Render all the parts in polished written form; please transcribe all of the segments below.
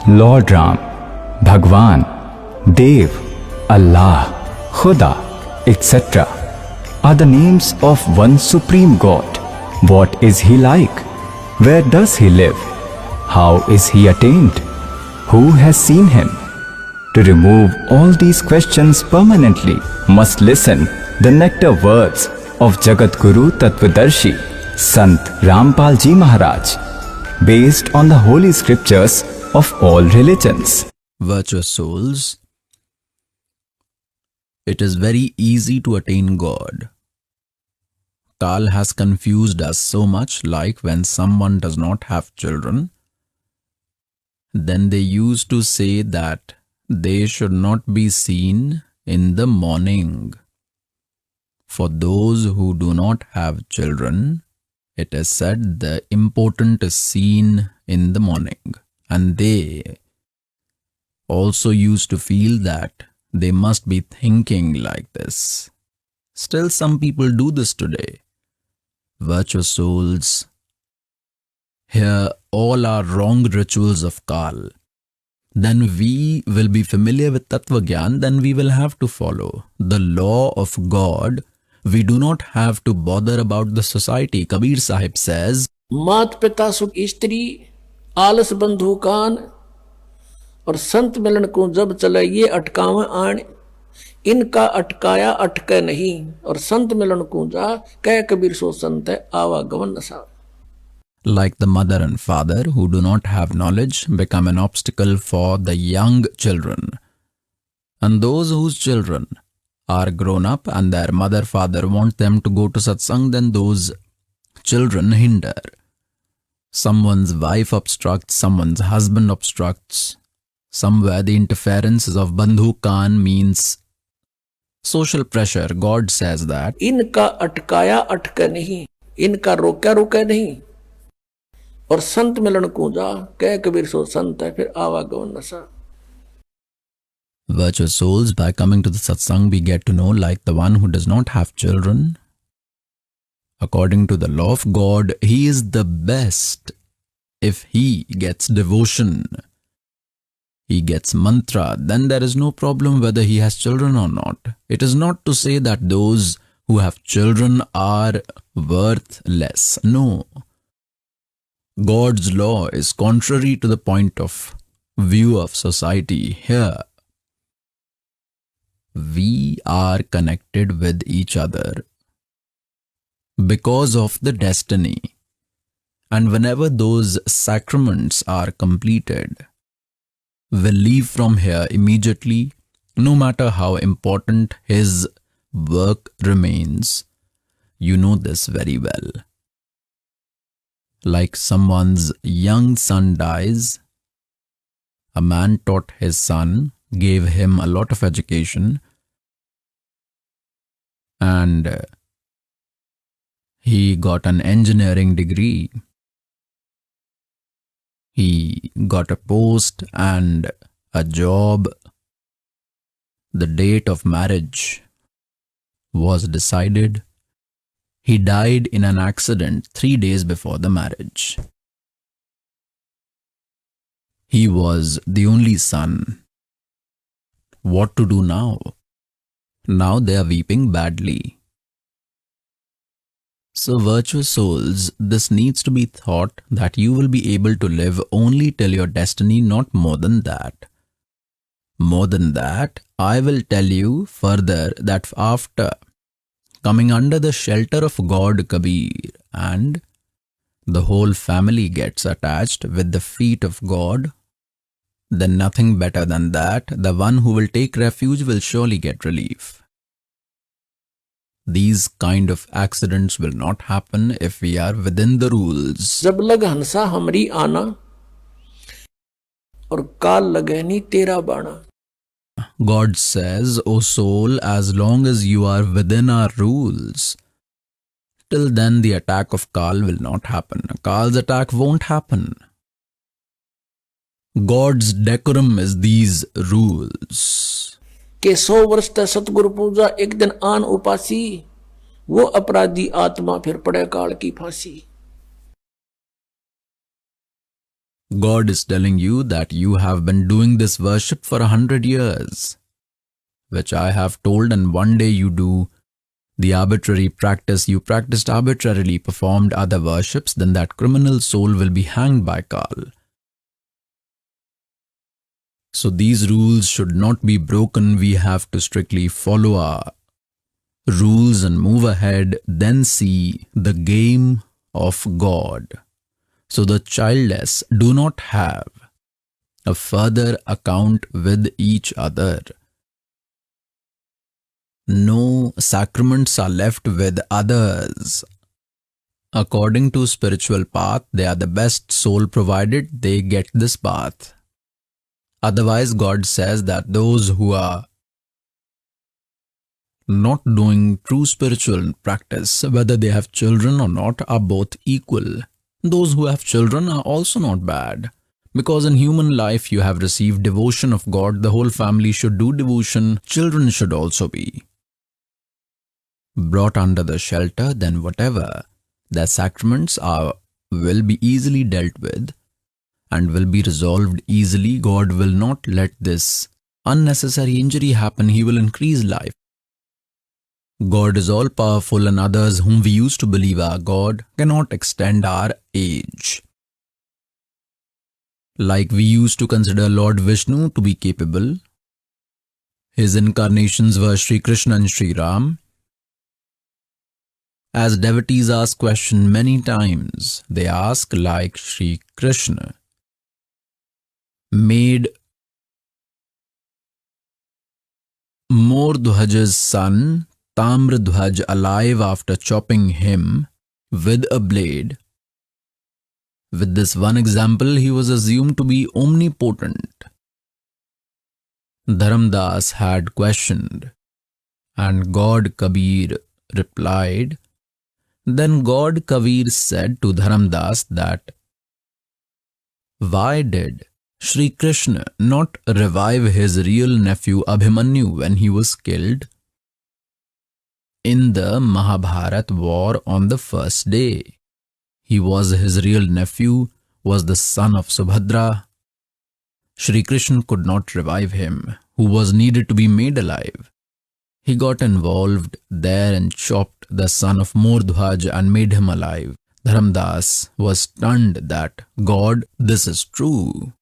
Lord Ram, Bhagwan, Dev, Allah, Khuda, etc. are the names of one Supreme God. What is He like? Where does He live? How is He attained? Who has seen Him? To remove all these questions permanently, must listen the nectar words of Jagat Guru Tattvadarshi, Sant Rampal Ji Maharaj, based on the holy scriptures of all religions. Virtuous souls, it is very easy to attain God. Kal has confused us so much, like when someone does not have children, then they used to say that they should not be seen in the morning. For those who do not have children, it is said the important is seen in the morning, and they also used to feel that they must be thinking like this. Still, some people do this today. Virtuous souls, here all are wrong rituals of Kal. Then we will be familiar with Tattva Gyan, then we will have to follow the law of God. We do not have to bother about the society. Kabir Sahib says, मात पिता सुख स्त्री आलस बंधु कान और संत मिलन को जब चले ये अटकावे आन इनका अटकाया अटके नहीं और संत मिलन को जा कह कबीर सो संत है आवागमन नसा. like the mother and father who do not have knowledge become an obstacle for the young children, and those whose children are grown up and their mother father want them to go to satsang, then those children hinder. Someone's wife obstructs, someone's husband obstructs. Somewhere the interferences of bandhu kan means social pressure. God says that इनका अटकाया अटके नहीं, इनका रोका रोके नहीं और संत मिलन को जा कह कबीर सो संत है फिर आवागमन नशा. Virtuous souls, by coming to the satsang, we get to know, like the one who does not have children, according to the law of God, he is the best. If he gets devotion, he gets mantra, then there is no problem whether he has children or not. It is not to say that those who have children are worthless. No. God's law is contrary to the point of view of society. Here, we are connected with each other because of the destiny. And whenever those sacraments are completed, we'll leave from here immediately, no matter how important his work remains. You know this very well. Like someone's young son dies, a man taught his son, gave him a lot of education, and he got an engineering degree. He got a post and a job. The date of marriage was decided. He died in an accident 3 days before the marriage. He was the only son. What to do now? Now they are weeping badly. So virtuous souls, this needs to be thought that you will be able to live only till your destiny, not more than that. More than that, I will tell you further that after coming under the shelter of God Kabir and the whole family gets attached with the feet of God, then nothing better than that, the one who will take refuge will surely get relief. These kind of accidents will not happen if we are within the rules. जब लग हंसा हमरी आना और काल लगे नी तेरा बाणा. God says, O soul, as long as you are within our rules, till then the attack of Kal will not happen. Kal's attack won't happen. God's decorum is these rules. के 100 वर्ष तक सतगुरु पूजा एक दिन आन उपासी वो अपराधी आत्मा फिर पड़े काल की फांसी. God is telling you that you have been doing this worship for 100 years, which I have told, and one day you do the arbitrary practice, you practiced arbitrarily, performed other worships, then that criminal soul will be hanged by Kal. So these rules should not be broken. We have to strictly follow our rules and move ahead, then see the game of God. So the childless do not have a further account with each other. No sacraments are left with others. According to spiritual path, they are the best soul, provided they get this path. Otherwise, God says that those who are not doing true spiritual practice, whether they have children or not, are both equal. Those who have children are also not bad. Because in human life you have received devotion of God, the whole family should do devotion, children should also be brought under the shelter, then whatever their sacraments are will be easily dealt with and will be resolved easily. God will not let this unnecessary injury happen. He will increase life. God is all powerful, and others whom we used to believe are God cannot extend our age. Like we used to consider Lord Vishnu to be capable. His incarnations were Shri Krishna and Shri Ram. As devotees ask question many times, they ask like Shri Krishna made Mordhwaj's son Tamradhwaj alive after chopping him with a blade. With this one example, he was assumed to be omnipotent. Dharamdas had questioned, and God Kabir replied. Then God Kabir said to Dharamdas that, why did Shri Krishna not revive his real nephew Abhimanyu when he was killed in the Mahabharat war on the first day? He was his real nephew, was the son of Subhadra. Shri Krishna could not revive him, who was needed to be made alive. He got involved there and chopped the son of Mordhwaj and made him alive. Dharamdas was stunned that, God, this is true.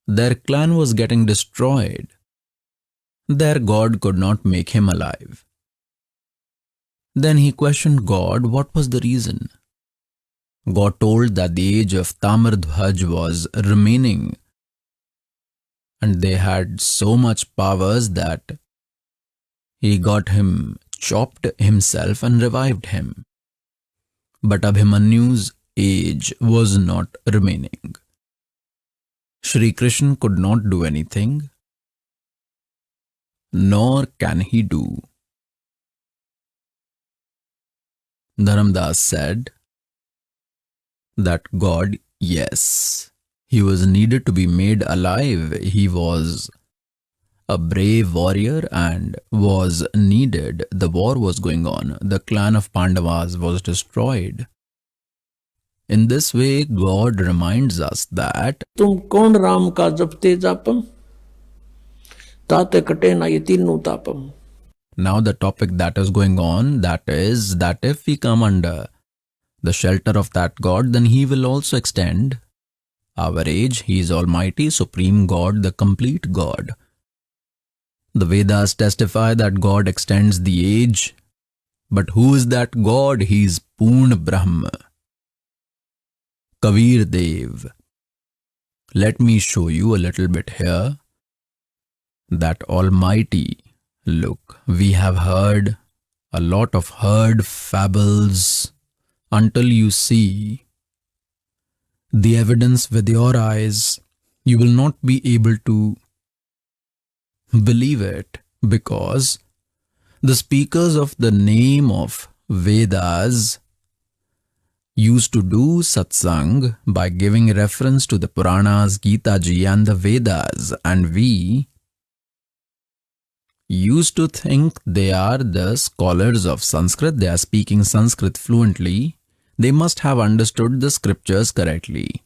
Their clan was getting destroyed. Their God could not make him alive. Then he questioned God, what was the reason? God told that the age of Tamardhwaj was remaining, and they had so much powers that he got him chopped himself and revived him. But Abhimanyu's age was not remaining. Shri Krishna could not do anything, nor can he do. Dharamdas said that God, yes, he was needed to be made alive. He was a brave warrior and was needed. The war was going on. The clan of Pandavas was destroyed. In this way, God reminds us that तुम कौन राम का जपते जापम ताते कटे ना ये तीनों तापम. now the topic that is going on, that is that if we come under the shelter of that God, then he will also extend our age. He is Almighty, Supreme God, the complete God. The Vedas testify that God extends the age. But who is that God? He is Purna Brahma. Kabir Dev. Let me show you a little bit here. That Almighty, look, we have heard a lot of fables until you see the evidence with your eyes. You will not be able to believe it, because the speakers of the name of Vedas used to do satsang by giving reference to the Puranas, Gita Ji and the Vedas, and we used to think they are the scholars of Sanskrit. They are speaking Sanskrit fluently. They must have understood the scriptures correctly.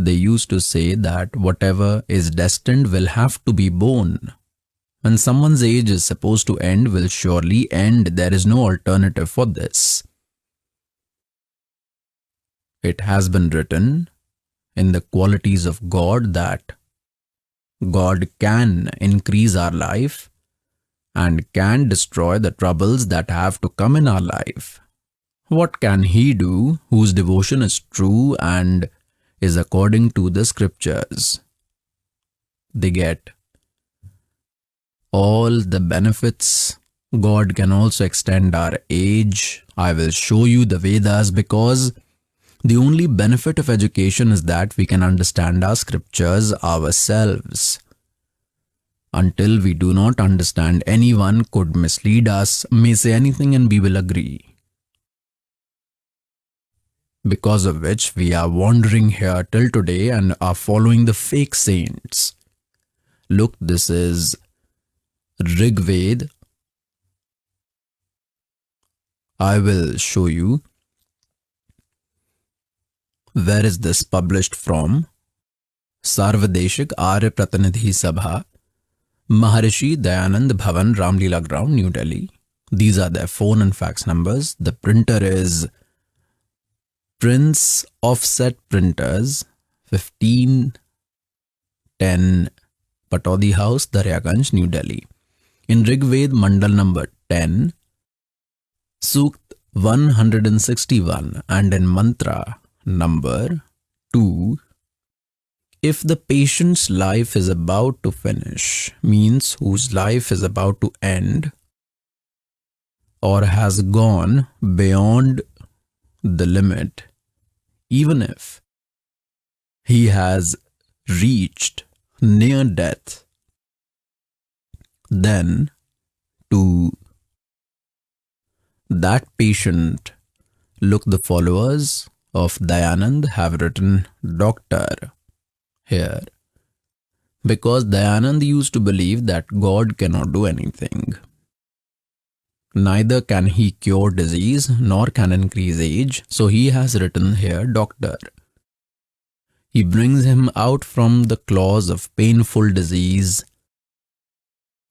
They used to say that whatever is destined will have to be born. When someone's age is supposed to end, will surely end. There is no alternative for this. It has been written in the qualities of God that God can increase our life and can destroy the troubles that have to come in our life. What can He do whose devotion is true and is according to the scriptures? They get all the benefits. God can also extend our age. I will show you the Vedas, because the only benefit of education is that we can understand our scriptures ourselves. Until we do not understand, anyone could mislead us, may say anything, and we will agree. Because of which we are wandering here till today and are following the fake saints. Look, this is Rigveda. I will show you. Where is this published from? Sarvadeshik Arya Pratinidhi Sabha, Maharishi Dayanand Bhavan, Ramlila Ground, New Delhi. These are their phone and fax numbers. The printer is Prince Offset Printers, 1510 Patodi House, Daryaganj, New Delhi. In Rigveda Mandal number 10, Sukt 161, and in Mantra number 2, if the patient's life is about to finish, means whose life is about to end or has gone beyond the limit, even if he has reached near death, then to that patient, look, the followers of Dayanand have written doctor here, because Dayanand used to believe that God cannot do anything. Neither can He cure disease nor can increase age, so He has written here doctor. He brings him out from the claws of painful disease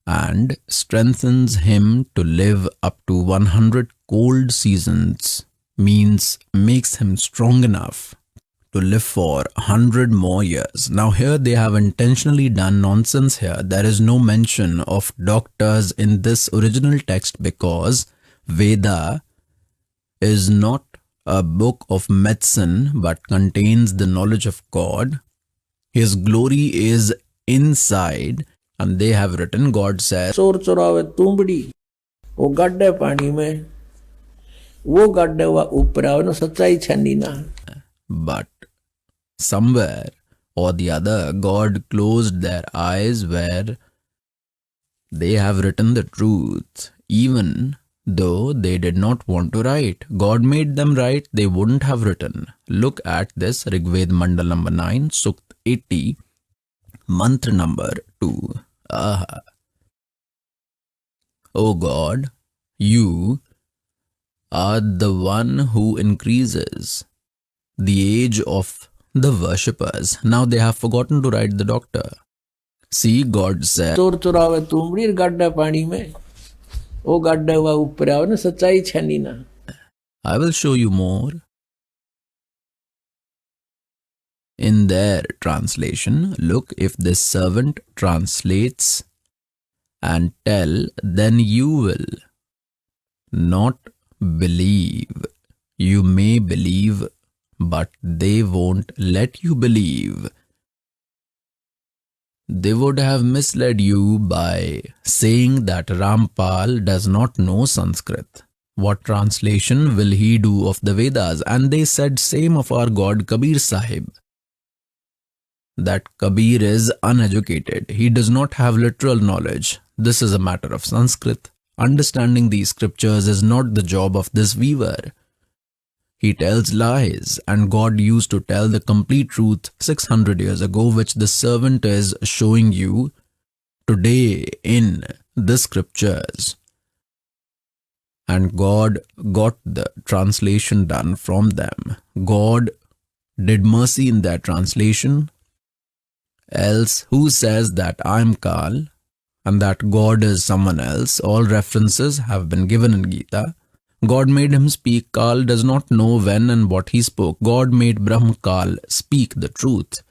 and strengthens him to live up to 100 cold seasons, means makes him strong enough to live for 100 more years. Now here they have intentionally done nonsense here. There is no mention of doctors in this original text, because Veda is not a book of medicine but contains the knowledge of God. His glory is inside, and they have written, God says, चोर चुरावे तुंबड़ी, वो गड्ढे पानी में, वो गड्ढे हुआ ऊपर आवे ना, सच्चाई छनी ना. but somewhere or the other, God closed their eyes where they have written the truth, even though they did not want to write. God made them write, they wouldn't have written. Look at this, Rigveda Mandal number 9, Sukt 80, Mantra number 2. O God, You are the one who increases the age of the worshippers. Now they have forgotten to write the doctor. See, God said, चोर चुरावे तुंबड़ी गड्ढे पानी में, वो गड्ढे हुआ ऊपर आवे ना, सच्चाई छनी ना. I will show you more. In their translation, look, if this servant translates and tell, then you will not believe. You may believe, but they won't let you believe. They would have misled you by saying that Rampal does not know Sanskrit. What translation will he do of the Vedas? And they said same of our God Kabir Sahib, that Kabir is uneducated. He does not have literal knowledge. This is a matter of Sanskrit. Understanding these scriptures is not the job of this weaver. He tells lies, and God used to tell the complete truth 600 years ago, which the servant is showing you today in the scriptures. And God got the translation done from them. God did mercy in their translation. Else, who says that I am Kal and that God is someone else? All references have been given in Gita. God made him speak. Kal does not know when and what he spoke. God made Brahm Kal speak the truth,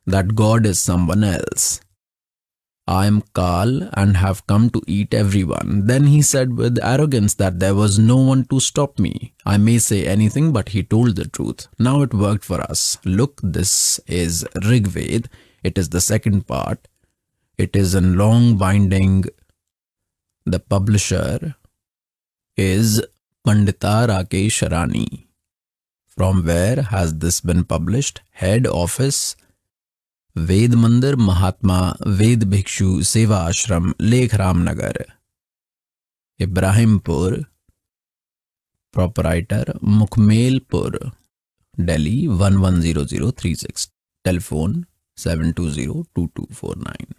that God is someone else. I am Kal and have come to eat everyone. Then he said with arrogance that there was no one to stop me. I may say anything, but he told the truth. Now it worked for us. Look, this is Rigveda. It is the second part. It is in long binding. The publisher is Pandita Rakesh Rani. From where has this been published? Head office, Ved Mandir Mahatma Ved Bhikshu Seva Ashram, Lekh Ramnagar, Ibrahimpur. Proprietor Mukhmelpur, Delhi 110036. Telephone 720-2249.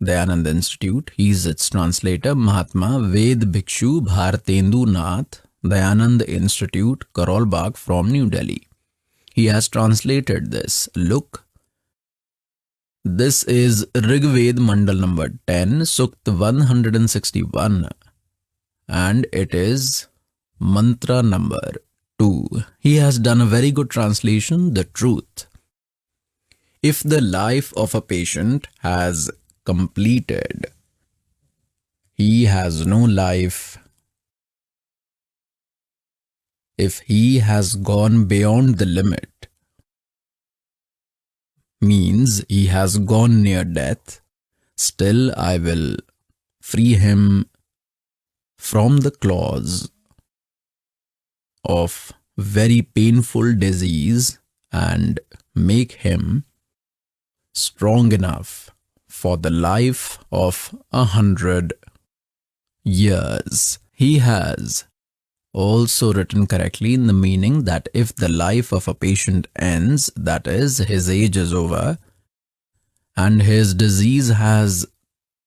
Dayanand Institute. He is its translator. Mahatma Ved Bhikshu Bhartendu Nath, Dayanand Institute, Karol Bagh from New Delhi. He has translated this. Look, this is Rigveda Mandal number 10, Sukt 161, and it is mantra number 2. He has done a very good translation, the truth. If the life of a patient has completed, he has no life. If he has gone beyond the limit, means he has gone near death, still I will free him from the claws of very painful disease and make him strong enough for the life of 100 years. He has also written correctly in the meaning that if the life of a patient ends, that is, his age is over and his disease has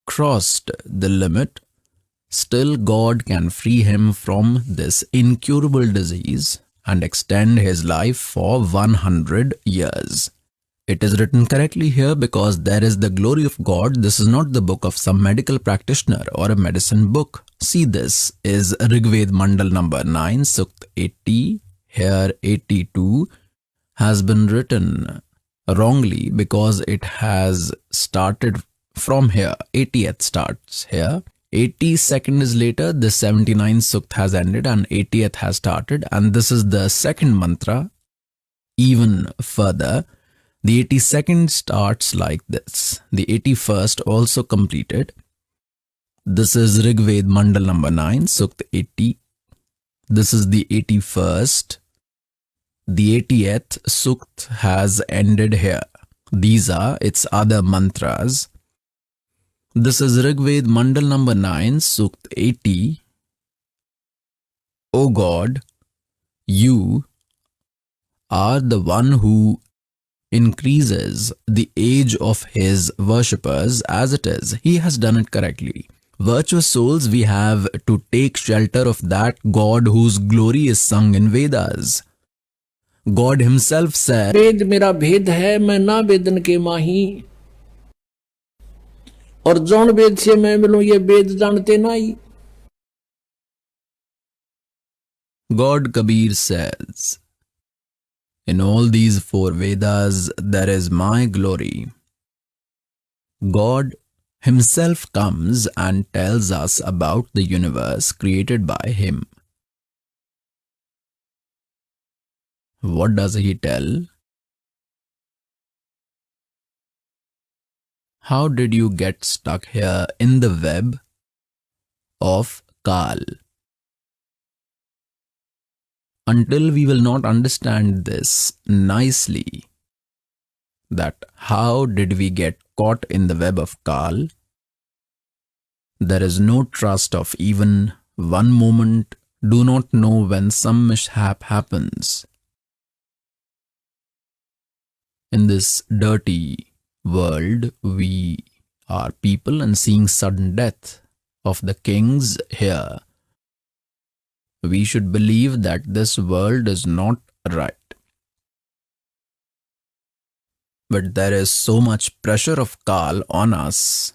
crossed the limit, still God can free him from this incurable disease and extend his life for 100 years. It is written correctly here because there is the glory of God. This is not the book of some medical practitioner or a medicine book. See, this is Rigveda Mandal number 9, Sukt 80. Here 82 has been written wrongly because it has started from here. 80th starts here. 82nd is later. The 79th Sukt has ended and 80th has started. And this is the second mantra even further. The 82nd starts like this. The 81st also completed. This is Rigveda Mandal number 9, Sukt 80. This is the 81st. The 80th Sukt has ended here. These are its other mantras. This is Rigveda Mandal number 9, Sukt 80. O God, you are the one who increases the age of his worshippers as it is. He has done it correctly. Virtuous souls, we have to take shelter of that God whose glory is sung in Vedas. God himself said, वेद मेरा भेद है, मैं ना वेदन के माही, और जौन वेद से मैं मिलूं ये वेद जानते नहीं. God Kabir says, in all these 4 Vedas, there is my glory. God himself comes and tells us about the universe created by him. What does he tell? How did you get stuck here in the web of Kal? Until we will not understand this nicely, that how did we get caught in the web of Kal, there is no trust of even one moment, do not know when some mishap happens. In this dirty world, we are people and seeing sudden death of the kings here. We should believe that this world is not right. But there is so much pressure of Kal on us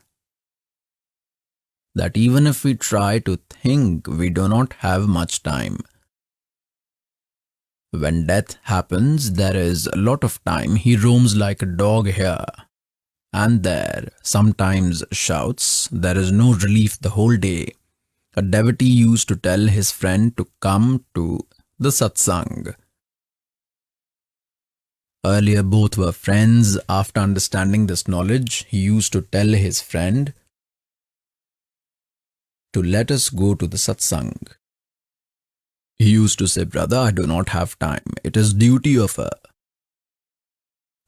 that even if we try to think, we do not have much time. When death happens, there is a lot of time. He roams like a dog here and there, sometimes shouts. There is no relief the whole day. A devotee used to tell his friend to come to the Satsang. Earlier, both were friends. After understanding this knowledge, he used to tell his friend to let us go to the Satsang. He used to say, "Brother, I do not have time. It is duty of a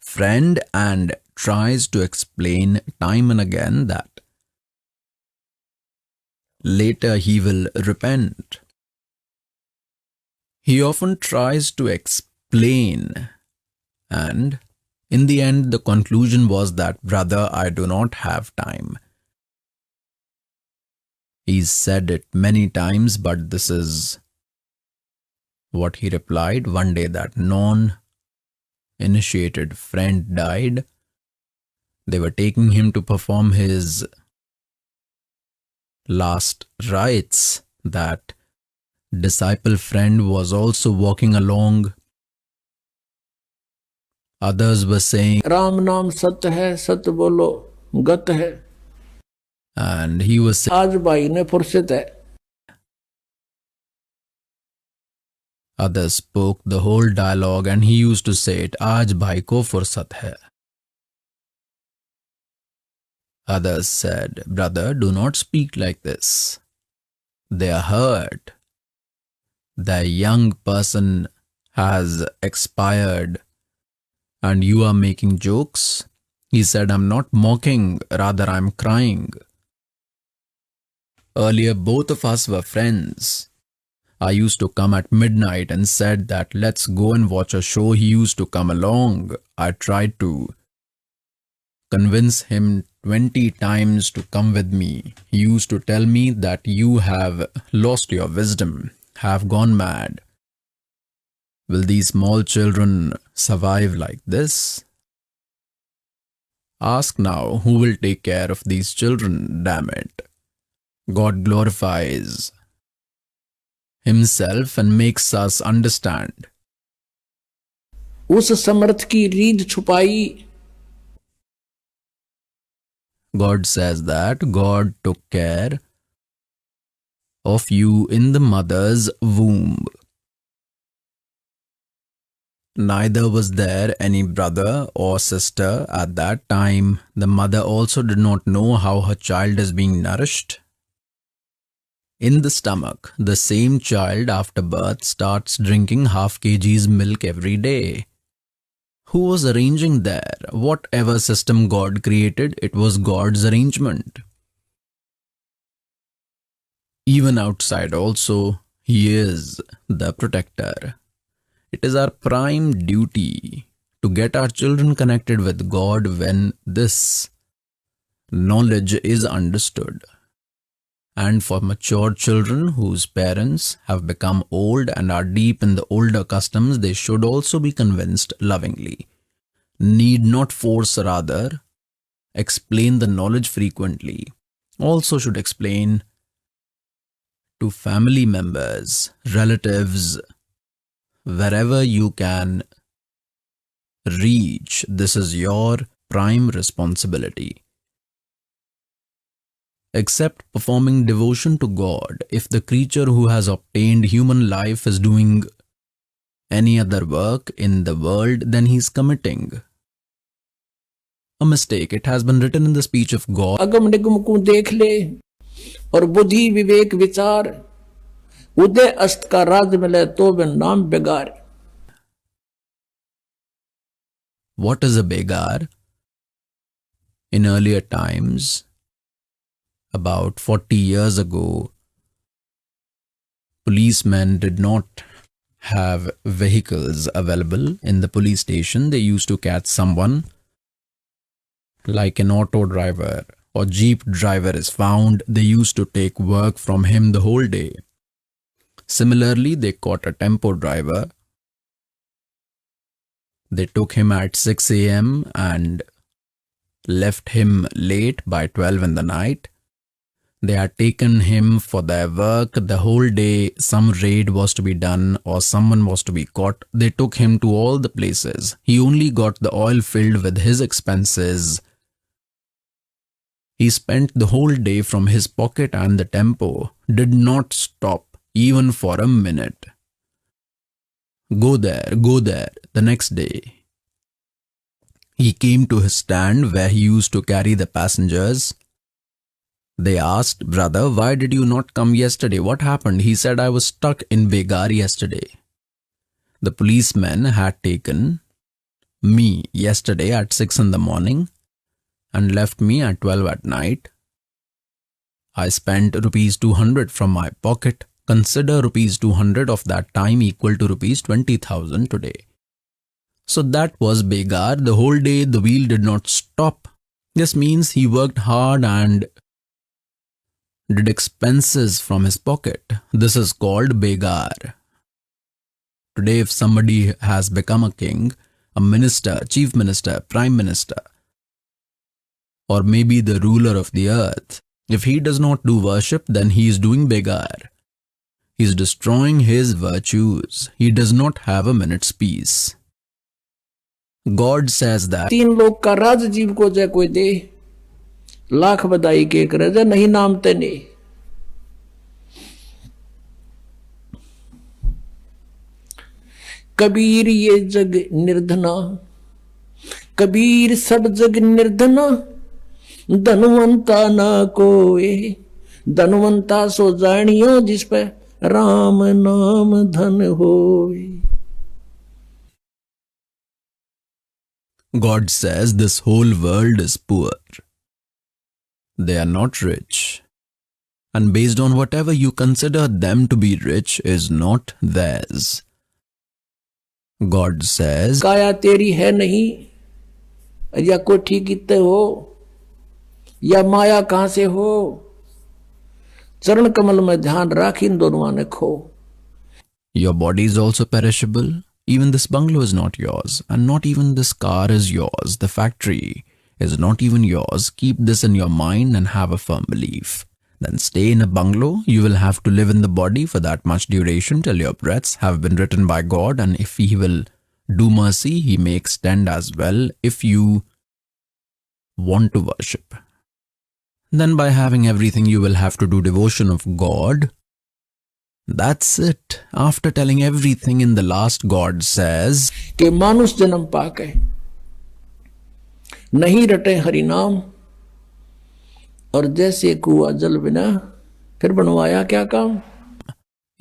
friend," and tries to explain time and again that later he will repent. He often tries to explain, and in the end, the conclusion was that, "Brother, I do not have time." He's said it many times, but this is what he replied one day, that non-initiated friend died. They were taking him to perform his last rites. That disciple friend was also walking along. Others were saying, Ram नाम सत्य है, सत्य बोलो गत है. and he was saying, आज भाई ने फुर्सत है. others spoke the whole dialogue and he used to say it, "Aaj bhai ko fursat hai." Others said, "Brother, do not speak like this. They are hurt. The young person has expired and you are making jokes." He said, "I'm not mocking, rather I'm crying. Earlier, both of us were friends. I used to come at midnight and said that let's go and watch a show." He used to come along. I tried to convince him 20 times to come with me. He used to tell me that you have lost your wisdom, have gone mad. Will these small children survive like this? Ask now, who will take care of these children, damn it? God glorifies Himself and makes us understand. उस समर्थ की रीढ़ छुपाई. God says that God took care of you in the mother's womb. Neither was there any brother or sister at that time. The mother also did not know how her child is being nourished. In the stomach, the same child after birth starts drinking half kg's milk every day. Who was arranging there? Whatever system God created, it was God's arrangement. Even outside also, He is the protector. It is our prime duty to get our children connected with God when this knowledge is understood. And for mature children whose parents have become old and are deep in the older customs, they should also be convinced lovingly. Need not force, rather, explain the knowledge frequently. Also should explain to family members, relatives, wherever you can reach. This is your prime responsibility. Except performing devotion to God, if the creature who has obtained human life is doing any other work in the world, then he is committing a mistake. It has been written in the speech of God. अगम निगम को देख ले और बुद्धि विवेक विचार, उदय अस्त का राज मिले तो बिन नाम बेगार. What is a begar? In earlier times, about 40 years ago, policemen did not have vehicles available in the police station. They used to catch someone like an auto driver or jeep driver is found. They used to take work from him the whole day. Similarly, they caught a tempo driver. They took him at 6 a.m. and left him late by 12 in the night. They had taken him for their work the whole day. Some raid was to be done or someone was to be caught. They took him to all the places. He only got the oil filled with his expenses. He spent the whole day from his pocket, and the tempo did not stop even for a minute. Go there, the next day. He came to his stand where he used to carry the passengers. They asked, "Brother, why did you not come yesterday? What happened?" He said, "I was stuck in Begar yesterday. The policemen had taken me yesterday at 6 in the morning and left me at 12 at night. I spent rupees 200 from my pocket. Consider rupees 200 of that time equal to rupees 20,000 today." So that was Begar. The whole day the wheel did not stop. This means he worked hard and did expenses from his pocket. This is called Begar. Today, if somebody has become a king, a minister, chief minister, prime minister, or maybe the ruler of the earth, if he does not do worship, then he is doing Begar. He is destroying his virtues. He does not have a minute's peace. God says that 3 लोग का राज जीव को जय कोई दे, लाख बधाई के करे जय नहीं नाम तेने। कबीर ये जग निर्धना, कबीर सब जग निर्धना, धनवंता ना कोई, धनवंता सो जानियो जिस पे राम नाम धन होए। God says this whole world is poor. They are not rich. And based on whatever you consider them to be rich is not theirs. God says, काया तेरी है नहीं, या कोठी कितने हो, या माया कहां से हो, चरण कमल में ध्यान राख इन दोनों ने खो। your body is also perishable. Even this bungalow is not yours, and not even this car is yours. The factory is not even yours. Keep this in your mind and have a firm belief. Then stay in a bungalow. You will have to live in the body for that much duration till your breaths have been written by God, and if He will do mercy, He may extend as well if you want to worship. Then by having everything, you will have to do devotion of God. That's it. After telling everything in the last, God says, कि मानुष जन्म पाके नहीं रटे हरि नाम, और जैसे कुआ जल बिना फिर बनवाया क्या काम।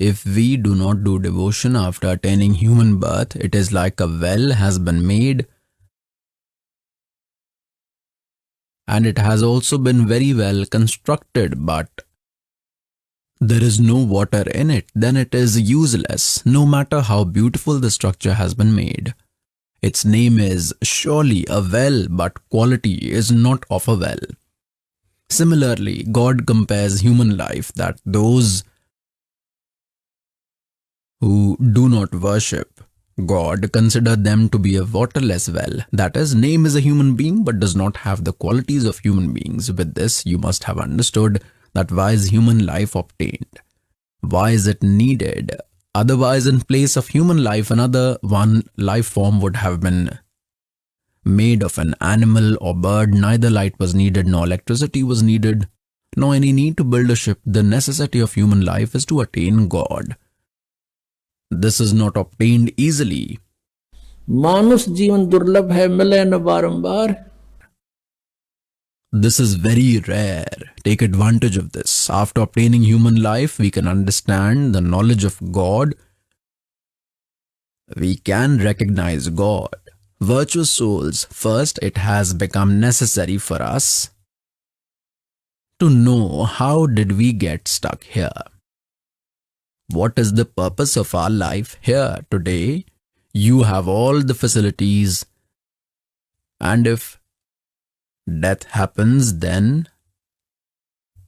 if we do not do devotion after attaining human birth, it is like a well has been made, and it has also been very well constructed, but there is no water in it, then it is useless, no matter how beautiful the structure has been made. Its name is surely a well, but quality is not of a well. Similarly, God compares human life that those who do not worship God consider them to be a waterless well. That is, name is a human being but does not have the qualities of human beings. With this, you must have understood that why is human life obtained? Why is it needed? Otherwise, in place of human life, another one life form would have been made of an animal or bird. Neither light was needed, nor electricity was needed, nor any need to build a ship. The necessity of human life is to attain God. This is not obtained easily. मानुष जीवन दुर्लभ है, मिले न बारंबार। This is very rare. Take advantage of this. After obtaining human life, we can understand the knowledge of God. We can recognize God. Virtuous souls, first it has become necessary for us to know how did we get stuck here. What is the purpose of our life here today? You have all the facilities, and if death happens, then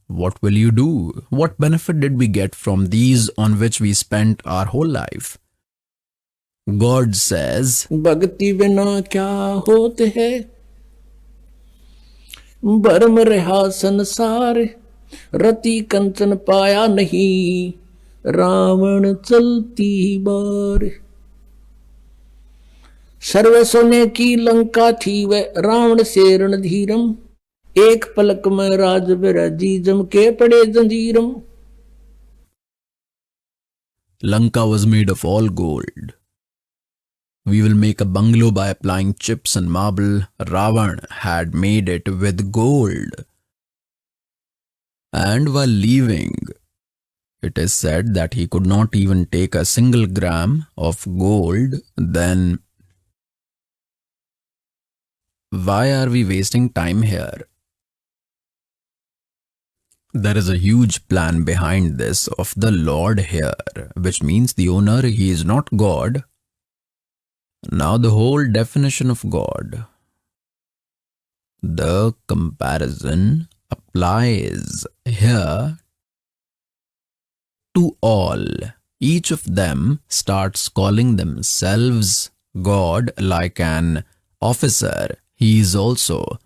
what will you do? What benefit did we get from these on which we spent our whole life? God says, भक्ति बिना क्या होते है, भरम रहा संसार, रति कंचन पाया नहीं, रावण चलती बार। सर्व सोने की लंका थी वह, रावण से रणधीरम, एक पलक में राज बिराजी, जम के पड़े जंजीरम। Lanka was made of all gold. We will make a bungalow by applying chips and marble. Ravan had made it with gold. And while leaving, it is said that he could not even take a single gram of gold. Then why are we wasting time here? There is a huge plan behind this of the Lord here, which means the owner, he is not God. Now the whole definition of God. The comparison applies here to all. Each of them starts calling themselves God like an officer. He is also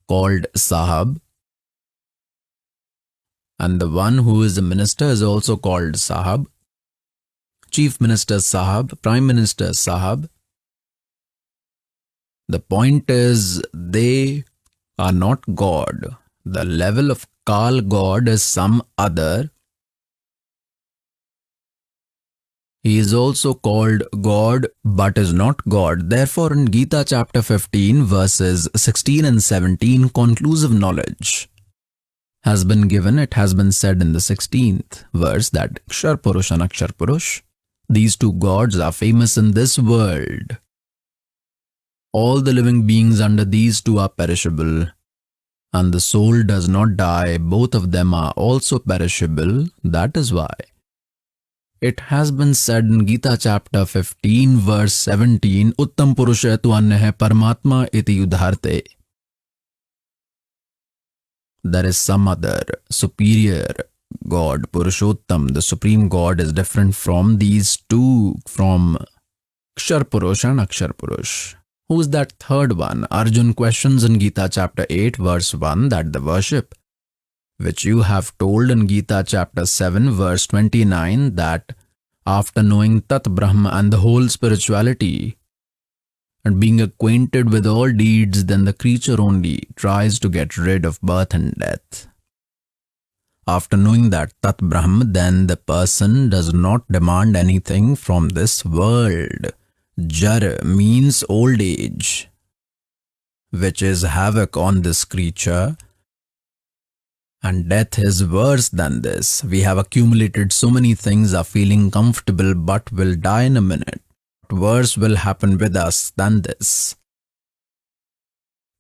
called Sahab. And the one who is a minister is also called Sahab. Chief Minister Sahab, Prime Minister Sahab. The point is, they are not God. The level of Kal God is some other. He is also called God, but is not God. Therefore, in Gita chapter 15, verses 16 and 17, conclusive knowledge has been given. It has been said in the 16th verse that Akshar Purush and Akshar Purush, these two gods are famous in this world. All the living beings under these two are perishable, and the soul does not die. Both of them are also perishable. That is why it has been said in Gita chapter 15 verse 17, Uttam Purusha tu anyaha Paramatma iti udharte. There is some other superior God, Purushottam. The Supreme God is different from these two, from Akshar Purush and Akshar Purush. Who is that third one? Arjun questions in Gita chapter 8 verse 1 that the worship which you have told in Gita chapter 7 verse 29, that after knowing Tat Brahma and the whole spirituality and being acquainted with all deeds, then the creature only tries to get rid of birth and death. After knowing that Tat Brahma, then the person does not demand anything from this world. Jar means old age, which is havoc on this creature. And death is worse than this. We have accumulated so many things, are feeling comfortable, but will die in a minute. Worse will happen with us than this.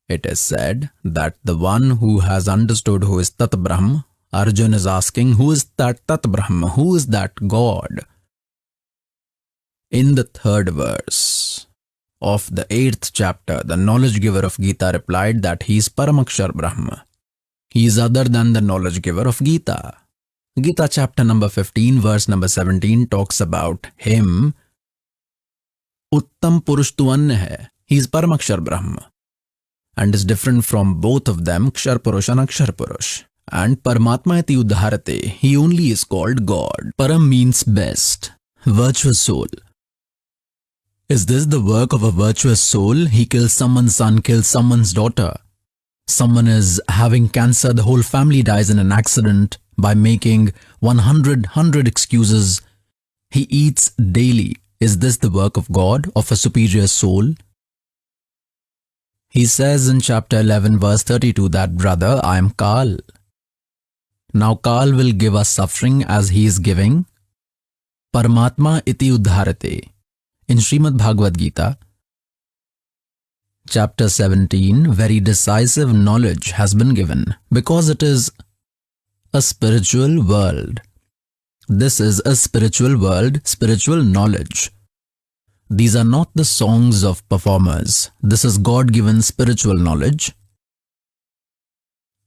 It is said that the one who has understood who is Tat Brahma, Arjun is asking, who is that Tat Brahma? Who is that God? In the third verse of the 8th chapter, the knowledge giver of Gita replied that he is Paramakshar Brahma. He is other than the knowledge giver of Gita. Gita chapter number 15 verse number 17 talks about him. Uttam Purush tu anya hai. He is Paramakshar Brahma and is different from both of them, Kshar Purush and Akshar Purush. And Paramatma iti udharate. He only is called God. Param means best, virtuous soul. Is this the work of a virtuous soul? He kills someone's son, kills someone's daughter. Someone is having cancer, the whole family dies in an accident by making 100 excuses. He eats daily. Is this the work of God, of a superior soul? He says in chapter 11 verse 32 that, brother, I am Kal. Now Kal will give us suffering as he is giving. Paramatma iti udharate. In Shrimad Bhagwat Gita, chapter 17, very decisive knowledge has been given because it is a spiritual world. This is a spiritual world, spiritual knowledge. These are not the songs of performers. This is God-given spiritual knowledge.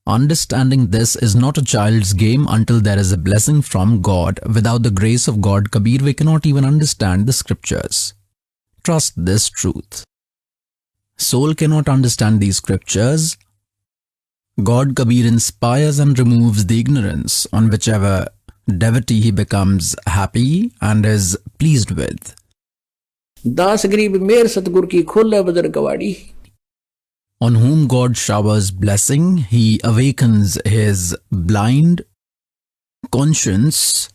Understanding this is not a child's game until there is a blessing from God. Without the grace of God Kabir, we cannot even understand the scriptures. Trust this truth. Soul cannot understand these scriptures. God Kabir inspires and removes the ignorance on whichever devotee he becomes happy and is pleased with. दास गरीब मेर सतगुर की खोले बदर kavadi. On whom God showers blessing, he awakens his blind conscience.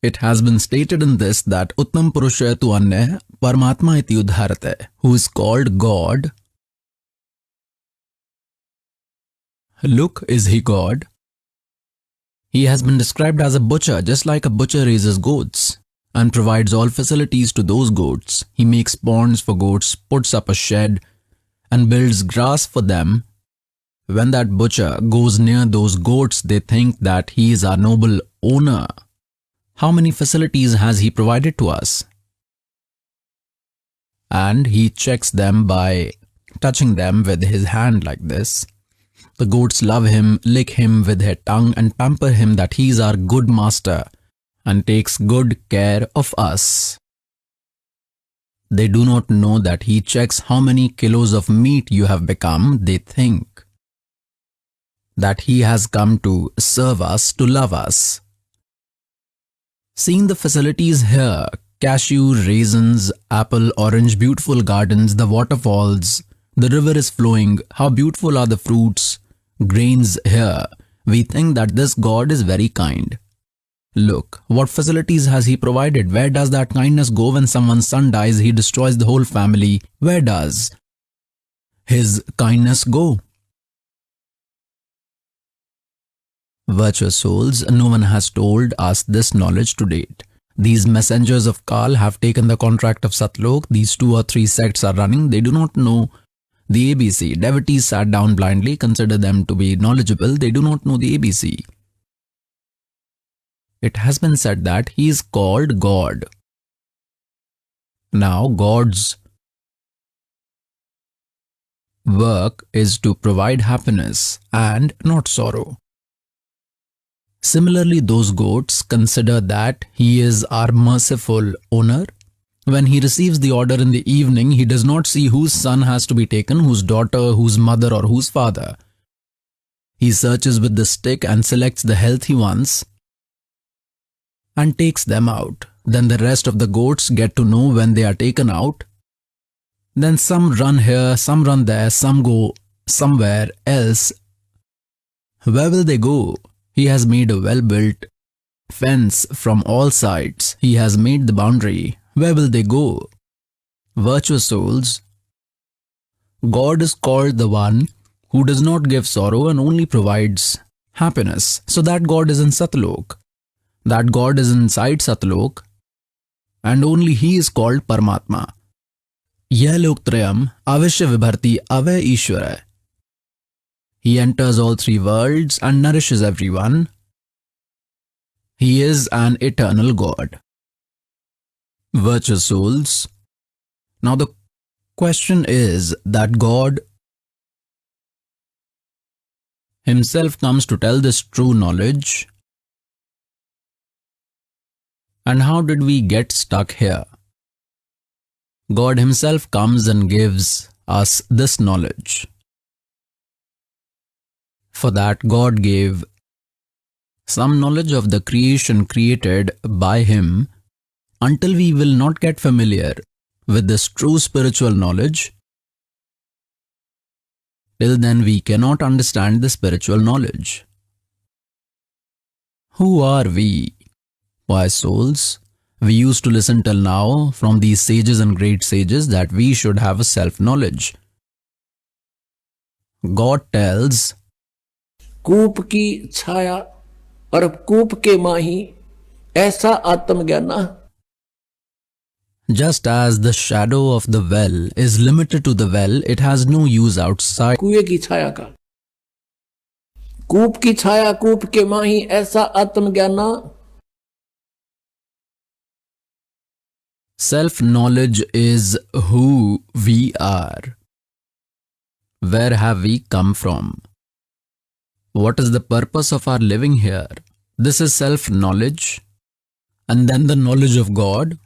It has been stated in this that Uttam Purusha tu Anya Paramatma iti udharate, who is called God. Look, is he God? He has been described as a butcher, just like a butcher raises goats and provides all facilities to those goats. He makes ponds for goats, puts up a shed, and builds grass for them. When that butcher goes near those goats, they think that he is our noble owner. How many facilities has he provided to us? And he checks them by touching them with his hand like this. The goats love him, lick him with their tongue, and pamper him that he is our good master and takes good care of us. They do not know that he checks how many kilos of meat you have become. They think that he has come to serve us, to love us. Seeing the facilities here, cashew, raisins, apple, orange, beautiful gardens, the waterfalls, the river is flowing, how beautiful are the fruits, grains here, we think that this God is very kind. Look, what facilities has he provided? Where does that kindness go when someone's son dies? He destroys the whole family. Where does his kindness go? Virtuous souls, no one has told us this knowledge to date. These messengers of Kal have taken the contract of Satlok. These 2 or 3 sects are running. They do not know the ABC. Devotees sat down blindly, consider them to be knowledgeable. They do not know the ABC. It has been said that he is called God. Now, God's work is to provide happiness and not sorrow. Similarly, those goats consider that he is our merciful owner. When he receives the order in the evening, he does not see whose son has to be taken, whose daughter, whose mother, or whose father. He searches with the stick and selects the healthy ones and takes them out. Then the rest of the goats get to know when they are taken out. Then some run here, some run there, some go somewhere else. Where will they go? He has made a well-built fence from all sides. He has made the boundary. Where will they go? Virtuous souls, God is called the one who does not give sorrow and only provides happiness. So that God is in Satlok. That God is inside Satlok, and only he is called Paramatma. Yeh Loktrayam Avishya Vibharti Ave Ishwara. He enters all 3 worlds and nourishes everyone. He is an eternal God. Virtuous souls. Now the question is that God himself comes to tell this true knowledge. And how did we get stuck here? God himself comes and gives us this knowledge. For that, God gave some knowledge of the creation created by him. Until we will not get familiar with this true spiritual knowledge, till then we cannot understand the spiritual knowledge. Who are we? Why, souls, we used to listen till now from these sages and great sages that we should have a self-knowledge. God tells, कूप की छाया और कूप के माही ऐसा आत्मज्ञान. just as the shadow of the well is limited to the well, it has no use outside. कुएं की छाया का कूप की छाया कूप के माही ऐसा आत्मज्ञान. Self-knowledge is who we are. Where have we come from? What is the purpose of our living here? This is self-knowledge. And then the knowledge of God.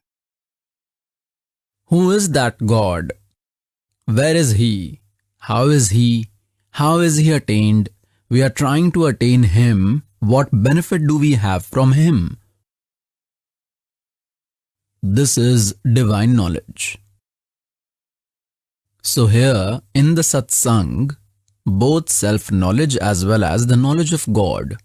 Who is that God? Where is He? How is He? How is He attained? We are trying to attain Him. What benefit do we have from Him? This is divine knowledge. So here in the Satsang, both self-knowledge as well as the knowledge of God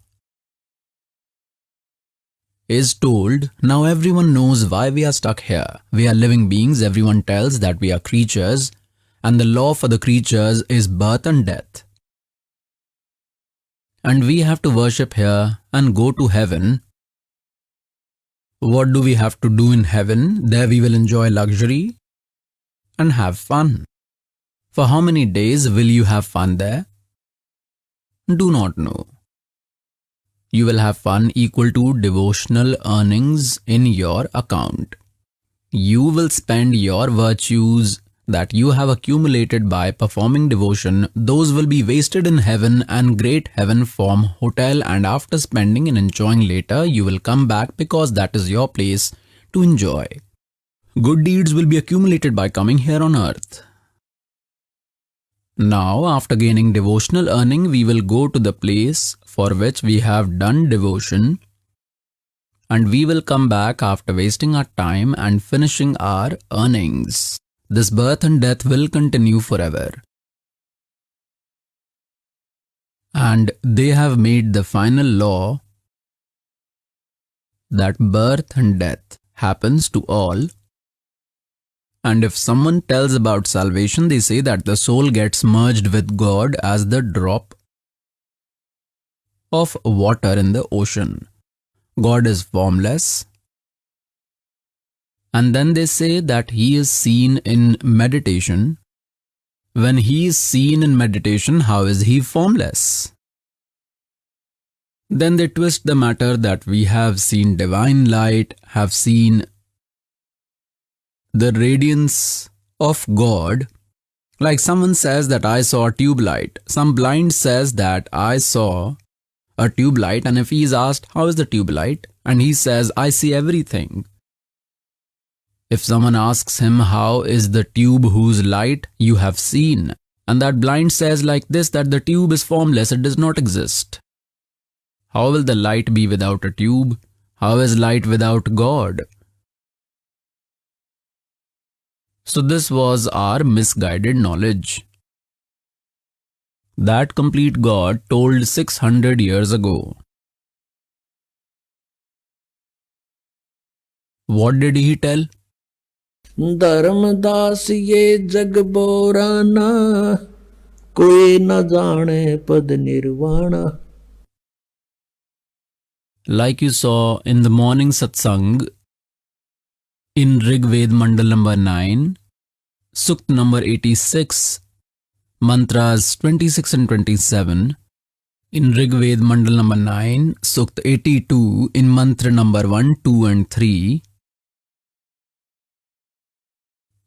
is told. Now everyone knows why we are stuck here. We are living beings. Everyone tells that we are creatures, and the law for the creatures is birth and death. And we have to worship here and go to heaven. What do we have to do in heaven? There we will enjoy luxury and have fun. For how many days will you have fun there? Do not know. You will have fun equal to devotional earnings in your account. You will spend your virtues that you have accumulated by performing devotion. Those will be wasted in heaven, and great heaven form hotel, and after spending and enjoying later, you will come back because that is your place to enjoy. Good deeds will be accumulated by coming here on earth. Now, after gaining devotional earning, we will go to the place for which we have done devotion, and we will come back after wasting our time and finishing our earnings. This birth and death will continue forever. And they have made the final law that birth and death happens to all. And if someone tells about salvation, they say that the soul gets merged with God as the drop of water in the ocean. God is formless. And then they say that He is seen in meditation. When He is seen in meditation, how is He formless? Then they twist the matter that we have seen divine light, have seen the radiance of God. Like someone says that I saw a tube light. Some blind says that I saw a tube light, and if he is asked, how is the tube light? And he says, I see everything. If someone asks him, how is the tube whose light you have seen? And that blind says like this, that the tube is formless, it does not exist. How will the light be without a tube? How is light without God? So this was our misguided knowledge that complete God told 600 years ago. What did He tell? Dharmdas ये जग बोराना कोई न जाने पद nirvana. Like you saw in the morning satsang in Rigveda mandal number 9, sukt number 86, mantras 26 and 27, in Rigveda mandal number 9, sukt 82, in mantra number 1, 2 and 3,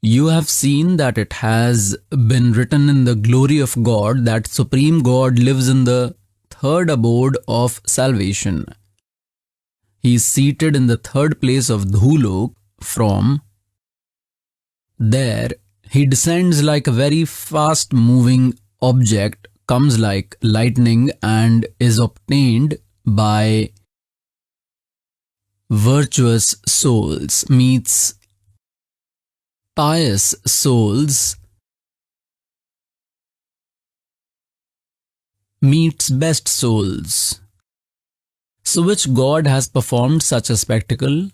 you have seen that it has been written in the glory of God that Supreme God lives in the third abode of salvation. He is seated in the third place of Dhulok. From there, He descends like a very fast moving object, comes like lightning, and is obtained by virtuous souls, meets pious souls, meets best souls. So which God has performed such a spectacle?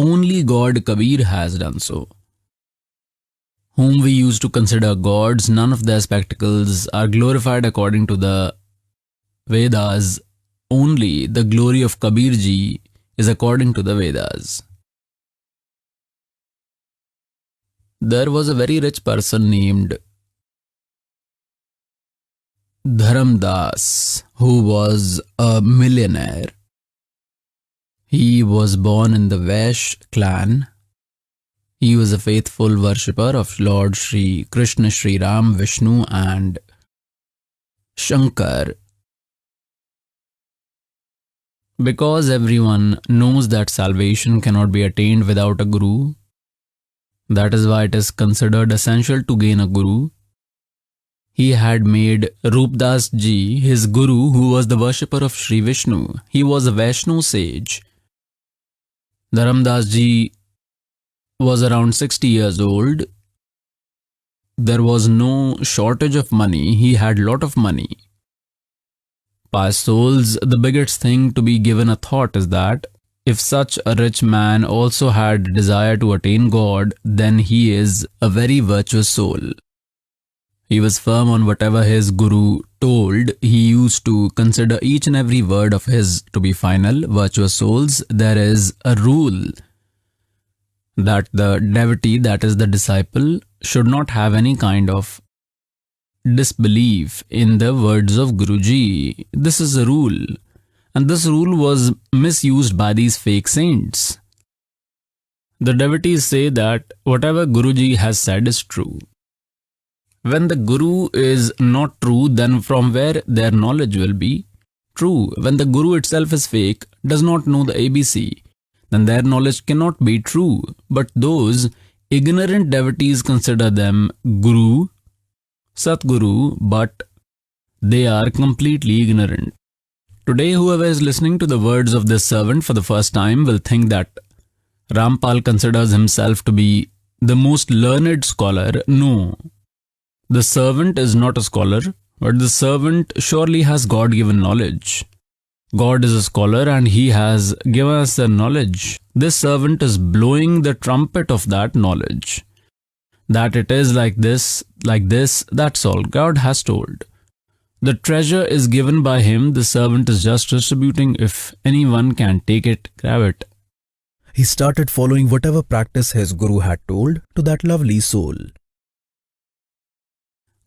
Only Lord Kabir has done so. Whom we used to consider gods, none of their spectacles are glorified according to the Vedas. Only the glory of Kabir Ji is according to the Vedas. There was a very rich person named Dharamdas who was a millionaire. He was born in the Vash clan. He was a faithful worshipper of Lord Shri Krishna, Shri Ram, Vishnu and Shankar. Because everyone knows that salvation cannot be attained without a guru, that is why it is considered essential to gain a guru. He had made Roopdas Ji his guru, who was the worshipper of Shri Vishnu. He was a Vaishno sage. Dharamdas Ji was around 60 years old. There was no shortage of money. He had lot of money. Pious souls, the biggest thing to be given a thought is that if such a rich man also had desire to attain God, then he is a very virtuous soul. He was firm on whatever his guru told. He used to consider each and every word of his to be final. Virtuous souls, there is a rule that the devotee, that is the disciple, should not have any kind of disbelief in the words of Guruji. This is a rule, and this rule was misused by these fake saints. The devotees say that whatever Guruji has said is true. When the Guru is not true, then from where their knowledge will be true? When the Guru itself is fake, does not know the ABC, then their knowledge cannot be true. But those ignorant devotees consider them Guru, Satguru, but they are completely ignorant. Today, whoever is listening to the words of this servant for the first time will think that Rampal considers himself to be the most learned scholar. No. The servant is not a scholar, but the servant surely has God-given knowledge. God is a scholar and he has given us the knowledge. This servant is blowing the trumpet of that knowledge. That it is like this, that's all God has told. The treasure is given by him, the servant is just distributing. If anyone can take it, grab it. He started following whatever practice his guru had told to that lovely soul.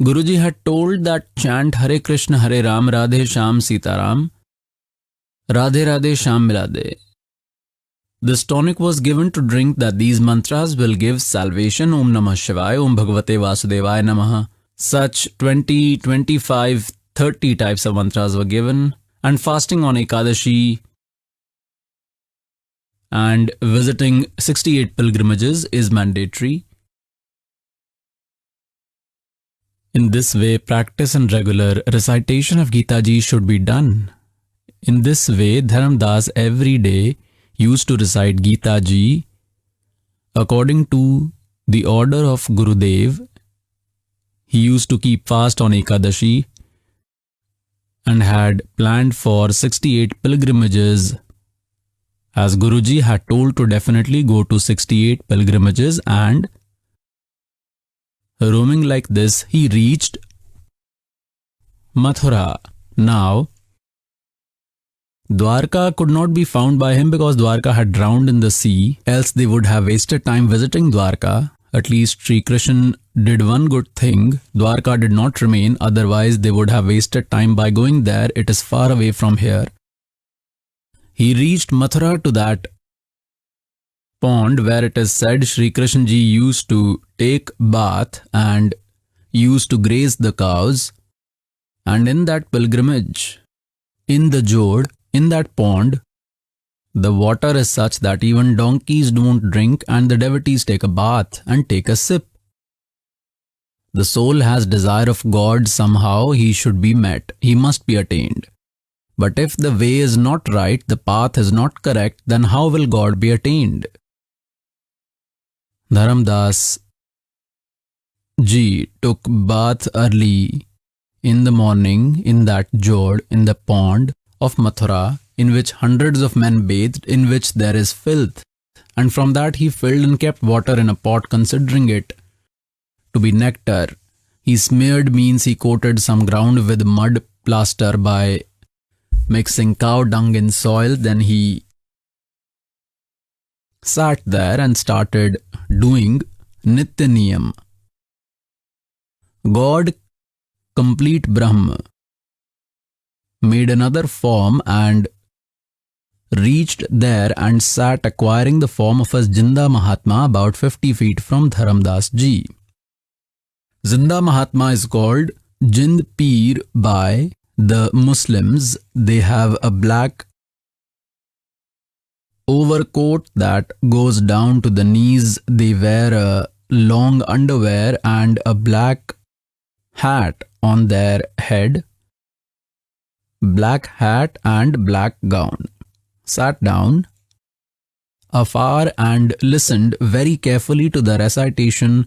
Guruji had told that chant Hare Krishna Hare Ram Radhe Shyam Sitaram Radhe Radhe Shyam Milade. This tonic was given to drink that these mantras will give salvation. Om Namah Shivaya, Om Bhagavate Vasudevaya Namaha. Such 20, 25, 30 types of mantras were given, and fasting on Ekadashi and visiting 68 pilgrimages is mandatory. In this way, practice and regular recitation of Gita Ji should be done. In this way, Dharamdas every day used to recite Gita Ji according to the order of Gurudev. He used to keep fast on Ekadashi and had planned for 68 pilgrimages, as Guruji had told to definitely go to 68 pilgrimages, and roaming like this, he reached Mathura. Now, Dwarka could not be found by him because Dwarka had drowned in the sea, else they would have wasted time visiting Dwarka. At least Shri Krishna did one good thing. Dwarka did not remain, otherwise they would have wasted time by going there. It is far away from here. He reached Mathura to that pond where it is said Shri Krishna Ji used to take bath and used to graze the cows. And in that pilgrimage, in the Jod, in that pond, the water is such that even donkeys don't drink and the devotees take a bath and take a sip. The soul has desire of God, somehow he should be met, he must be attained. But if the way is not right, the path is not correct, then how will God be attained? Dharamdas Ji took bath early in the morning in that Jod, in the pond of Mathura, in which hundreds of men bathed, in which there is filth, and from that he filled and kept water in a pot, considering it to be nectar. He smeared means he coated some ground with mud plaster by mixing cow dung in soil. Then he sat there and started doing Nitya Niyam. God, complete Brahma, made another form and reached there and sat acquiring the form of a Jinda Mahatma about 50 feet from Dharamdas Ji. Zinda Mahatma is called Jind Peer by the Muslims. They have a black overcoat that goes down to the knees. They wear a long underwear and a black hat on their head. Black hat and black gown. Sat down afar and listened very carefully to the recitation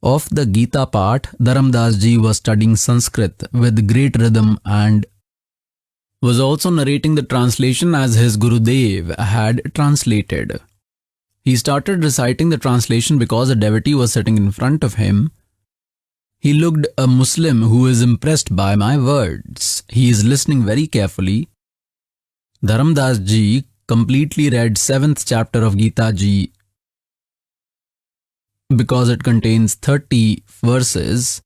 of the Gita part. Dharamdas Ji was studying Sanskrit with great rhythm and was also narrating the translation as his Gurudev had translated. He started reciting the translation because a devotee was sitting in front of him. He looked a Muslim who is impressed by my words. He is listening very carefully. Dharamdas Ji completely read 7th chapter of Gita Ji because it contains 30 verses.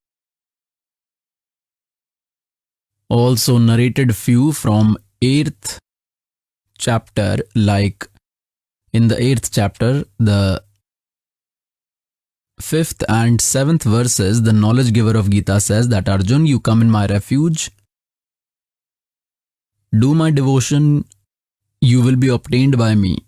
Also narrated few from 8th chapter, like in the 8th chapter, the 5th and 7th verses, the knowledge giver of Gita says that Arjun, you come in my refuge, do my devotion, you will be obtained by me.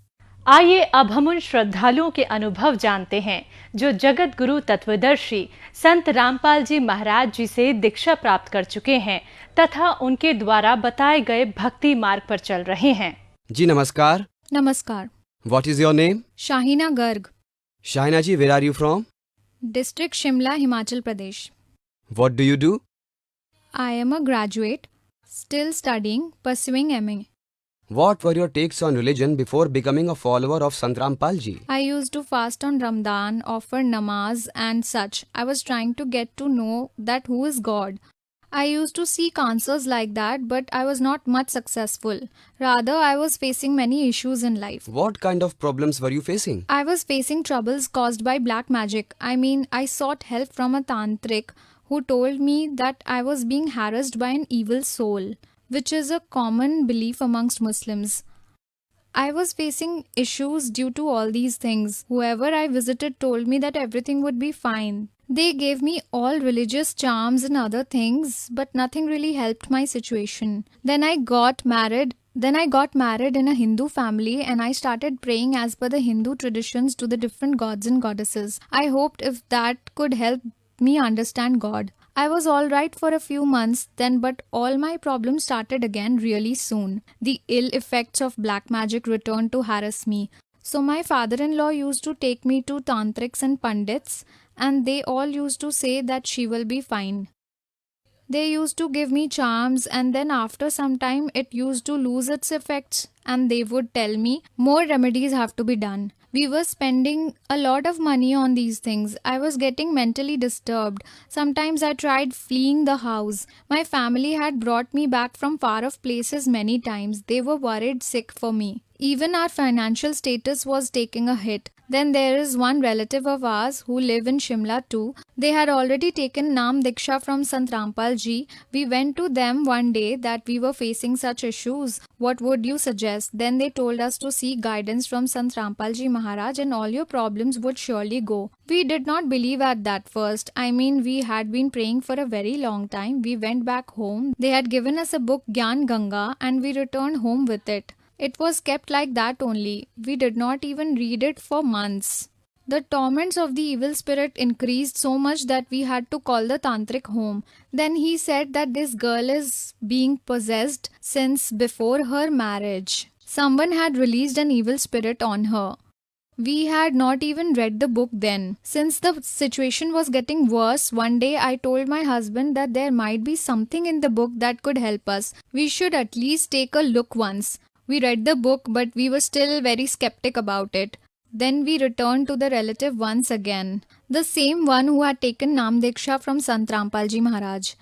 आइए अब हम उन श्रद्धालुओं के अनुभव जानते हैं जो जगत गुरु तत्वदर्शी संत रामपाल जी महाराज जी से दीक्षा प्राप्त कर चुके हैं तथा उनके द्वारा बताए गए भक्ति मार्ग पर चल रहे हैं। जी नमस्कार। नमस्कार। What is your name? Shahina Garg. Shahina ji, where are you from? District Shimla, Himachal Pradesh. What do you do? I am a graduate, still studying, pursuing MA. What were your takes on religion before becoming a follower of Sant Rampal Ji? I used to fast on Ramadan, offer namaz and such. I was trying to get to know that who is God. I used to seek answers like that, but I was not much successful. Rather, I was facing many issues in life. What kind of problems were you facing? I was facing troubles caused by black magic. I sought help from a tantric who told me that I was being harassed by an evil soul, which is a common belief amongst Muslims. I was facing issues due to all these things. Whoever I visited told me that everything would be fine. They gave me all religious charms and other things, but nothing really helped my situation. Then I got married in a Hindu family and I started praying as per the Hindu traditions to the different gods and goddesses. I hoped if that could help me understand God. I was alright for a few months then, but all my problems started again really soon. The ill effects of black magic returned to harass me. So my father-in-law used to take me to tantrics and pandits, and they all used to say that she will be fine. They used to give me charms, and then after some time it used to lose its effects, and they would tell me more remedies have to be done. We were spending a lot of money on these things. I was getting mentally disturbed. Sometimes I tried fleeing the house. My family had brought me back from far off places many times. They were worried sick for me. Even our financial status was taking a hit. Then there is one relative of ours who live in Shimla too. They had already taken Nam Diksha from Sant Rampal Ji. We went to them one day that we were facing such issues. What would you suggest? Then they told us to seek guidance from Sant Rampal Ji Maharaj and all your problems would surely go. We did not believe at that first. We had been praying for a very long time. We went back home. They had given us a book Gyan Ganga and we returned home with it. It was kept like that only. We did not even read it for months. The torments of the evil spirit increased so much that we had to call the tantric home. Then he said that this girl is being possessed since before her marriage. Someone had released an evil spirit on her. We had not even read the book then. Since the situation was getting worse, one day I told my husband that there might be something in the book that could help us. We should at least take a look once. We read the book, but we were still very skeptic about it. Then we returned to the relative once again, the same one who had taken Nam Diksha from Sant Rampal Ji Maharaj.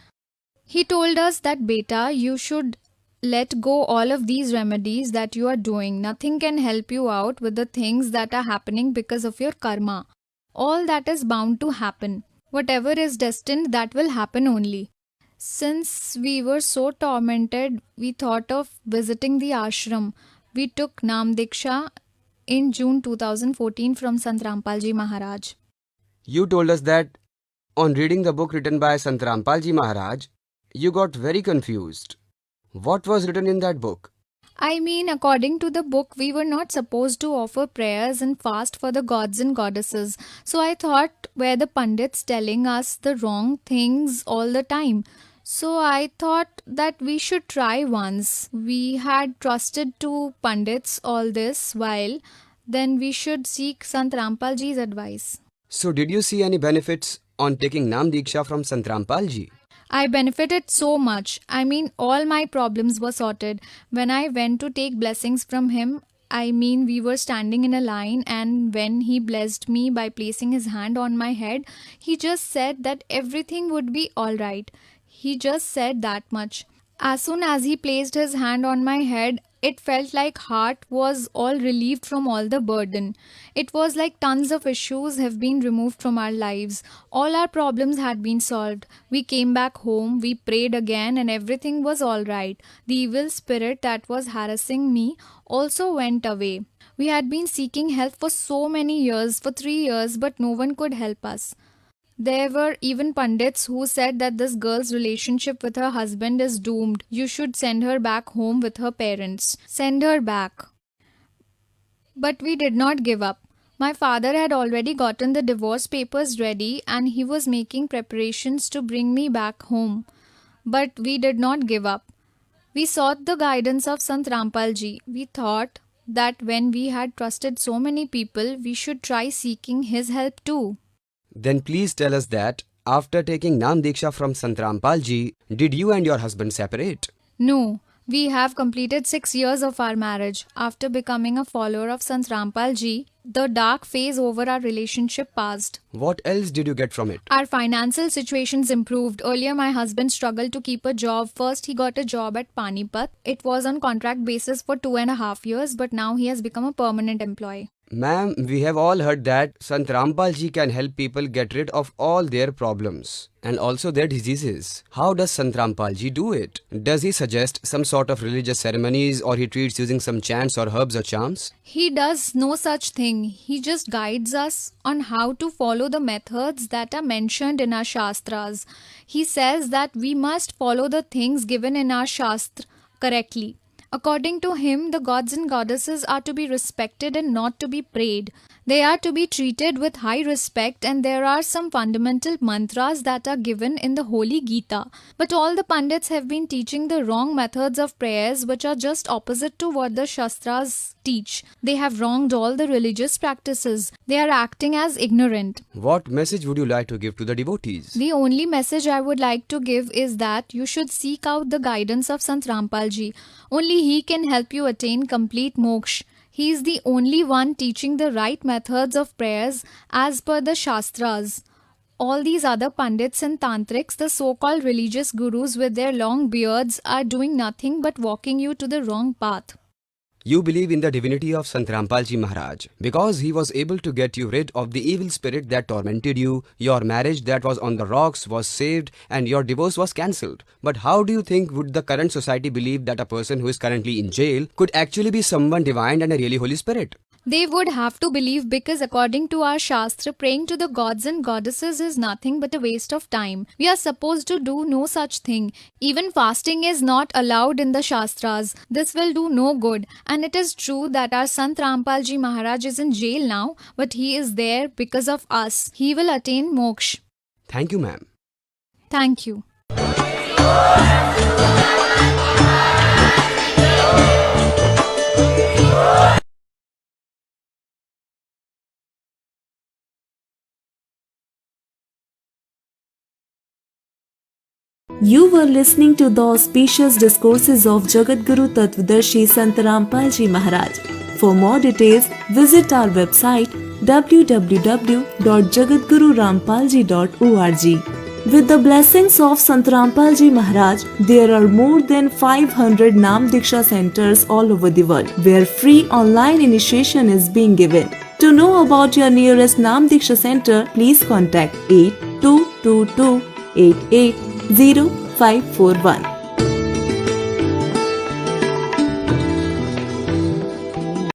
He told us that, beta, you should let go all of these remedies that you are doing. Nothing can help you out with the things that are happening because of your karma. All that is bound to happen. Whatever is destined, that will happen only. Since we were so tormented, we thought of visiting the ashram. We took Nam Diksha in June 2014 from Sant Rampal Ji Maharaj. You told us that on reading the book written by Sant Rampal Ji Maharaj, you got very confused. What was written in that book? I mean, according to the book, we were not supposed to offer prayers and fast for the gods and goddesses. So I thought, were the Pandits telling us the wrong things all the time? So I thought that we should try once. We had trusted to Pandits all this while, then we should seek Sant Rampal Ji's advice. So did you see any benefits on taking Nam Diksha from Sant Rampal Ji? I benefited so much. I mean, all my problems were sorted. When I went to take blessings from him, we were standing in a line, and when he blessed me by placing his hand on my head, he just said that everything would be alright. He just said that much. As soon as he placed his hand on my head, it felt like heart was all relieved from all the burden. It was like tons of issues have been removed from our lives. All our problems had been solved. We came back home, we prayed again, and everything was all right. The evil spirit that was harassing me also went away. We had been seeking help for so many years, for 3 years, but no one could help us. There were even Pandits who said that this girl's relationship with her husband is doomed. You should send her back home with her parents. Send her back. But we did not give up. My father had already gotten the divorce papers ready, and he was making preparations to bring me back home. But we did not give up. We sought the guidance of Sant Rampal Ji. We thought that when we had trusted so many people, we should try seeking his help too. Then please tell us that after taking Nam Diksha from Sant Rampal Ji, did you and your husband separate? No, we have completed 6 years of our marriage. After becoming a follower of Sant Rampal Ji, the dark phase over our relationship passed. What else did you get from it? Our financial situations improved. Earlier, my husband struggled to keep a job. First, he got a job at Panipat. It was on contract basis for 2.5 years, but now he has become a permanent employee. Ma'am, we have all heard that Sant Rampal Ji can help people get rid of all their problems and also their diseases. How does Sant Rampal Ji do it? Does he suggest some sort of religious ceremonies, or he treats using some chants or herbs or charms? He does no such thing. He just guides us on how to follow the methods that are mentioned in our Shastras. He says that we must follow the things given in our Shastra correctly. According to him, the gods and goddesses are to be respected and not to be prayed. They are to be treated with high respect, and there are some fundamental mantras that are given in the Holy Gita. But all the Pandits have been teaching the wrong methods of prayers, which are just opposite to what the Shastras teach. They have wronged all the religious practices. They are acting as ignorant. What message would you like to give to the devotees? The only message I would like to give is that you should seek out the guidance of Sant Rampal Ji. Only he can help you attain complete moksha. He is the only one teaching the right methods of prayers as per the Shastras. All these other Pandits and Tantrics, the so-called religious gurus with their long beards, are doing nothing but walking you to the wrong path. You believe in the divinity of Sant Rampal Ji Maharaj because he was able to get you rid of the evil spirit that tormented you, your marriage that was on the rocks was saved, and your divorce was cancelled. But how do you think would the current society believe that a person who is currently in jail could actually be someone divine and a really holy spirit? They would have to believe, because according to our Shastra, praying to the gods and goddesses is nothing but a waste of time. We are supposed to do no such thing. Even fasting is not allowed in the Shastras. This will do no good. And it is true that our Sant Rampal Ji Maharaj is in jail now, but he is there because of us. He will attain moksha. Thank you, ma'am. Thank you. You were listening to the auspicious discourses of Jagadguru Tattvadarshi Sant Rampal Ji Maharaj. For more details, visit our website www.jagadgururampalji.org. With the blessings of Sant Rampal Ji Maharaj, there are more than 500 Nam Diksha centers all over the world, where free online initiation is being given. To know about your nearest Nam Diksha center, please contact 8222 880541.